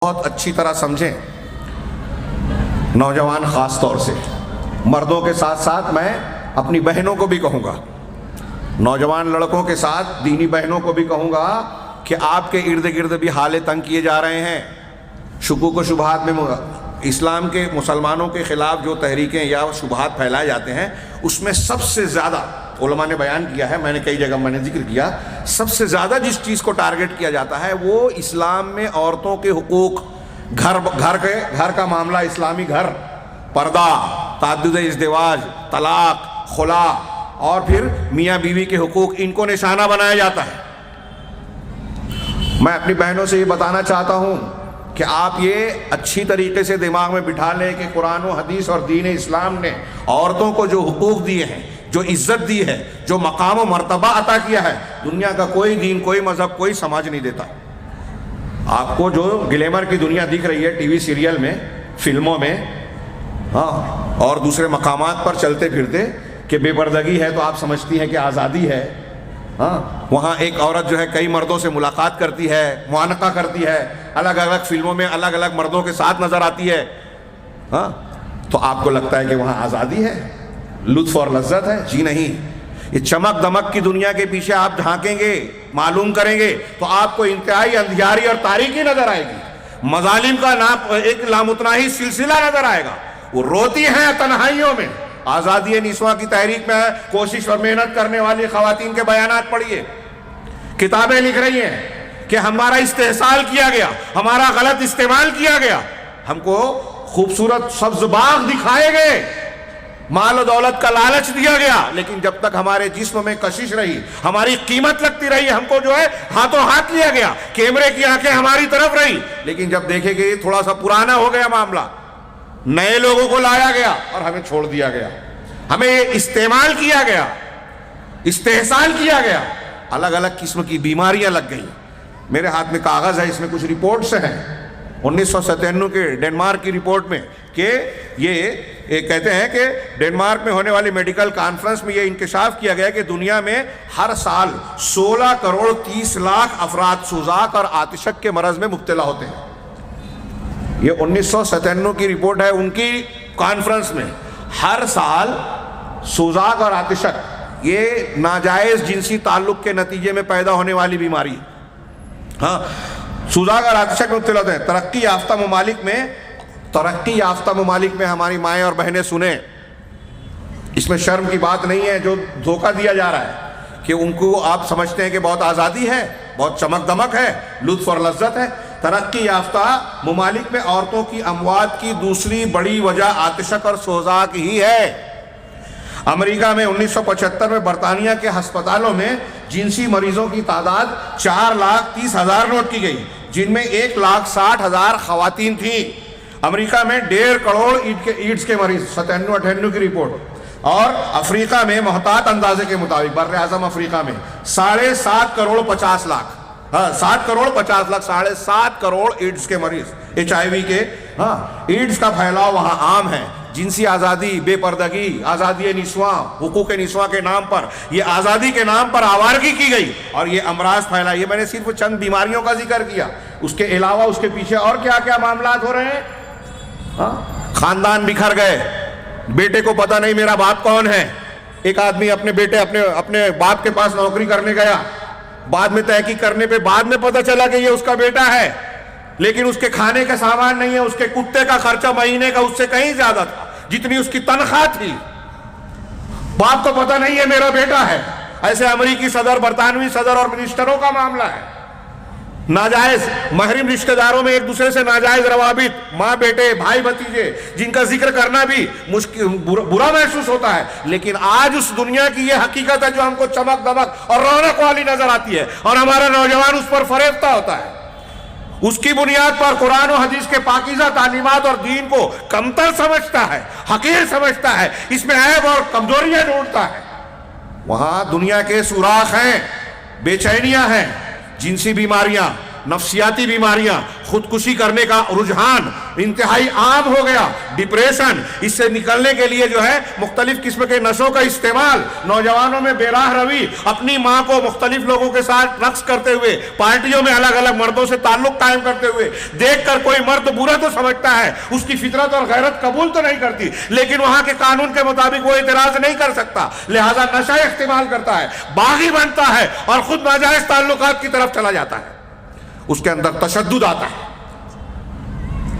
بہت اچھی طرح سمجھیں، نوجوان خاص طور سے، مردوں کے ساتھ ساتھ میں اپنی بہنوں کو بھی کہوں گا، نوجوان لڑکوں کے ساتھ دینی بہنوں کو بھی کہوں گا کہ آپ کے ارد گرد بھی حالے تنگ کیے جا رہے ہیں۔ شکوک و شبہات میں اسلام کے مسلمانوں کے خلاف جو تحریکیں یا شبہات پھیلائے جاتے ہیں، اس میں سب سے زیادہ علماء نے بیان کیا ہے، میں نے کئی جگہ میں نے ذکر کیا، سب سے زیادہ جس چیز کو ٹارگٹ کیا جاتا ہے وہ اسلام میں عورتوں کے حقوق، گھر کا معاملہ، اسلامی گھر، پردہ، تعدد ازدواج، طلاق، خلا اور پھر میاں بیوی کے حقوق، ان کو نشانہ بنایا جاتا ہے۔ میں اپنی بہنوں سے یہ بتانا چاہتا ہوں کہ آپ یہ اچھی طریقے سے دماغ میں بٹھا لیں کہ قرآن و حدیث اور دین اسلام نے عورتوں کو جو حقوق دیے ہیں، جو عزت دی ہے، جو مقام و مرتبہ عطا کیا ہے، دنیا کا کوئی دین، کوئی مذہب، کوئی سماج نہیں دیتا۔ آپ کو جو گلیمر کی دنیا دکھ رہی ہے ٹی وی سیریل میں، فلموں میں، اور دوسرے مقامات پر چلتے پھرتے کہ بے پردگی ہے تو آپ سمجھتی ہیں کہ آزادی ہے۔ وہاں ایک عورت جو ہے کئی مردوں سے ملاقات کرتی ہے، معانقہ کرتی ہے، الگ الگ فلموں میں الگ الگ مردوں کے ساتھ نظر آتی ہے، تو آپ کو لگتا ہے کہ وہاں آزادی ہے، لطف اور لذت ہے؟ جی نہیں۔ یہ چمک دمک کی دنیا کے پیچھے آپ جھانکیں گے، معلوم کریں گے تو آپ کو انتہائی اندھیاری اور تاریکی نظر آئے گی، مظالم کا ایک لامتناہی سلسلہ نظر آئے گا۔ وہ روتی ہیں تنہائیوں میں۔ آزادی نسواں کی تحریک میں کوشش اور محنت کرنے والی خواتین کے بیانات پڑھیے، کتابیں لکھ رہی ہیں کہ ہمارا استحصال کیا گیا، ہمارا غلط استعمال کیا گیا، ہم کو خوبصورت سبز باغ دکھائے گئے، مال و دولت کا لالچ دیا گیا، لیکن جب تک ہمارے جسم میں کشش رہی، ہماری قیمت لگتی رہی، ہم کو جو ہے ہاتھوں ہاتھ لیا گیا، کیمرے کی آنکھیں ہماری طرف رہی، لیکن جب دیکھے کہ یہ تھوڑا سا پرانا ہو گیا معاملہ، نئے لوگوں کو لایا گیا اور ہمیں چھوڑ دیا گیا، ہمیں استعمال کیا گیا، استحصال کیا گیا، الگ الگ قسم کی بیماریاں لگ گئیں۔ میرے ہاتھ میں کاغذ ہے، اس میں کچھ رپورٹس ہیں 1997 کے ڈنمارک کی رپورٹ میں، کہ یہ کہتے ہیں کہ ڈنمارک میں ہونے والی میڈیکل کانفرنس میں یہ انکشاف کیا گیا کہ دنیا میں ہر سال 16 کروڑ 30 لاکھ افراد سوزاک اور آتشک کے مرض میں مبتلا ہوتے ہیں۔ یہ 1997 کی رپورٹ ہے ان کی کانفرنس میں، ہر سال سوزاک اور آتشک، یہ ناجائز جنسی تعلق کے نتیجے میں پیدا ہونے والی بیماری ہے۔ سوزاک اور آتشک میں مبتلا ہوتے ہیں۔ ترقی یافتہ ممالک میں ہماری مائیں اور بہنیں سنیں، اس میں شرم کی بات نہیں ہے، جو دھوکہ دیا جا رہا ہے کہ ان کو آپ سمجھتے ہیں کہ بہت آزادی ہے، بہت چمک دمک ہے، لطف اور لذت ہے۔ ترقی یافتہ ممالک میں عورتوں کی اموات کی دوسری بڑی وجہ آتشک اور سوزاک ہی ہے۔ امریکہ میں 1975 میں برطانیہ کے ہسپتالوں میں جنسی مریضوں کی تعداد 4,30,000 نوٹ کی گئی، جن میں 1,60,000 خواتین تھیں۔ امریکہ میں 1.5 کروڑ ایڈز کے مریض، 97-98 کی رپورٹ، اور افریقہ میں محتاط اندازے کے مطابق بر اعظم افریقہ میں 7.5 کروڑ 50 لاکھ، 7 کروڑ 50 لاکھ، 7.5 کروڑ ایڈز کے مریض، HIV کے، ایڈز کا پھیلاؤ وہاں عام ہے۔ جنسی آزادی، بے پردگی، آزادی نسواں، حقوق نسواں کے نام پر، یہ آزادی کے نام پر آوارگی کی گئی اور یہ امراض پھیلا۔ یہ میں نے صرف چند بیماریوں کا ذکر کیا، اس کے علاوہ اس کے پیچھے اور کیا کیا معاملات ہو رہے ہیں۔ خاندان بکھر گئے، بیٹے کو پتہ نہیں میرا باپ کون ہے۔ ایک آدمی اپنے بیٹے اپنے باپ کے پاس نوکری کرنے گیا، بعد میں تحقیق کرنے پہ بعد میں پتہ چلا کہ یہ اس کا بیٹا ہے، لیکن اس کے کھانے کا سامان نہیں ہے، اس کے کتے کا خرچہ مہینے کا اس سے کہیں زیادہ تھا جتنی اس کی تنخواہ تھی۔ باپ کو پتہ نہیں ہے میرا بیٹا ہے۔ ایسے امریکی صدر، برطانوی صدر اور منسٹروں کا معاملہ ہے۔ ناجائز محرم رشتہ داروں میں ایک دوسرے سے ناجائز روابط، ماں بیٹے، بھائی بھتیجے، جن کا ذکر کرنا بھی برا محسوس ہوتا ہے، لیکن آج اس دنیا کی یہ حقیقت ہے جو ہم کو چمک دمک اور رونق والی نظر آتی ہے، اور ہمارا نوجوان اس پر فریفتہ ہوتا ہے، اس کی بنیاد پر قرآن و حدیث کے پاکیزہ تعلیمات اور دین کو کمتر سمجھتا ہے، حقیر سمجھتا ہے، اس میں عیب اور کمزوریاں ڈھونڈتا ہے۔ وہاں دنیا کے سوراخ ہیں، بے چینیاں ہیں، جنسی بیماریاں، نفسیاتی بیماریاں، خودکشی کرنے کا رجحان انتہائی عام ہو گیا، ڈپریشن، اس سے نکلنے کے لیے جو ہے مختلف قسم کے نشوں کا استعمال، نوجوانوں میں بے راہ روی، اپنی ماں کو مختلف لوگوں کے ساتھ رقص کرتے ہوئے، پارٹیوں میں الگ الگ مردوں سے تعلق قائم کرتے ہوئے دیکھ کر کوئی مرد برا تو سمجھتا ہے، اس کی فطرت اور غیرت قبول تو نہیں کرتی، لیکن وہاں کے قانون کے مطابق وہ اعتراض نہیں کر سکتا، لہذا نشہ استعمال کرتا ہے، باغی بنتا ہے اور خود ناجائز تعلقات کی طرف چلا جاتا ہے، اس کے اندر تشدد آتا ہے۔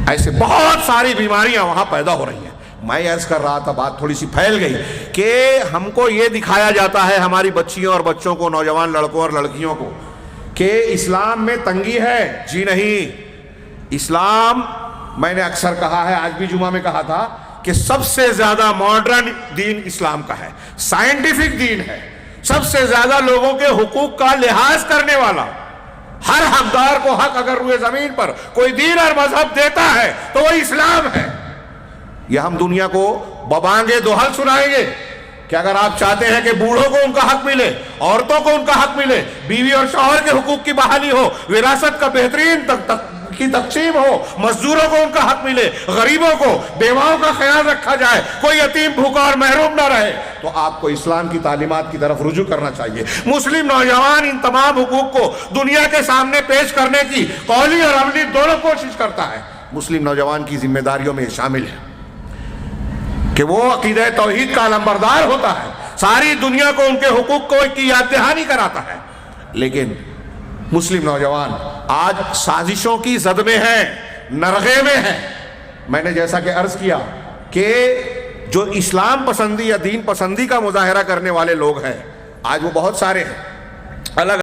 ایسے بہت ساری بیماریاں وہاں پیدا ہو رہی ہیں۔ میں عرض کر رہا تھا، بات تھوڑی سی پھیل گئی، کہ ہم کو یہ دکھایا جاتا ہے ہماری بچیوں اور بچوں کو، نوجوان لڑکوں اور لڑکیوں کو، کہ اسلام میں تنگی ہے۔ جی نہیں، اسلام، میں نے اکثر کہا ہے، آج بھی جمعہ میں کہا تھا، کہ سب سے زیادہ ماڈرن دین اسلام کا ہے، سائنٹیفک دین ہے، سب سے زیادہ لوگوں کے حقوق کا لحاظ کرنے والا، ہر حقدار کو حق اگر روئے زمین پر کوئی دین اور مذہب دیتا ہے تو وہ اسلام ہے۔ یہ ہم دنیا کو ببانگے دوہل سنائیں گے کہ اگر آپ چاہتے ہیں کہ بوڑھوں کو ان کا حق ملے، عورتوں کو ان کا حق ملے، بیوی اور شوہر کے حقوق کی بحالی ہو، وراثت کا بہترین کی تقسیم ہو، مزدوروں کو ان کا حق ملے، غریبوں کو، بیواؤں کا خیال رکھا جائے، کوئی یتیم بھوکا اور محروم نہ رہے، تو آپ کو اسلام کی تعلیمات کی طرف رجوع کرنا چاہیے۔ مسلم نوجوان ان تمام حقوق کو دنیا کے سامنے پیش کرنے کی قولی اور عملی دونوں کوشش کرتا ہے۔ مسلم نوجوان کی ذمہ داریوں میں یہ شامل ہے کہ وہ عقیدہ توحید کا علمبردار ہوتا ہے، ساری دنیا کو ان کے حقوق کو کی یاد دہانی کراتا ہے۔ لیکن مسلم نوجوان آج سازشوں کی زد میں ہیں، نرغے میں ہیں۔ میں نے جیسا کہ عرض کیا کہ جو اسلام پسندی یا دین پسندی کا مظاہرہ کرنے والے لوگ ہیں، آج وہ بہت سارے ہیں، الگ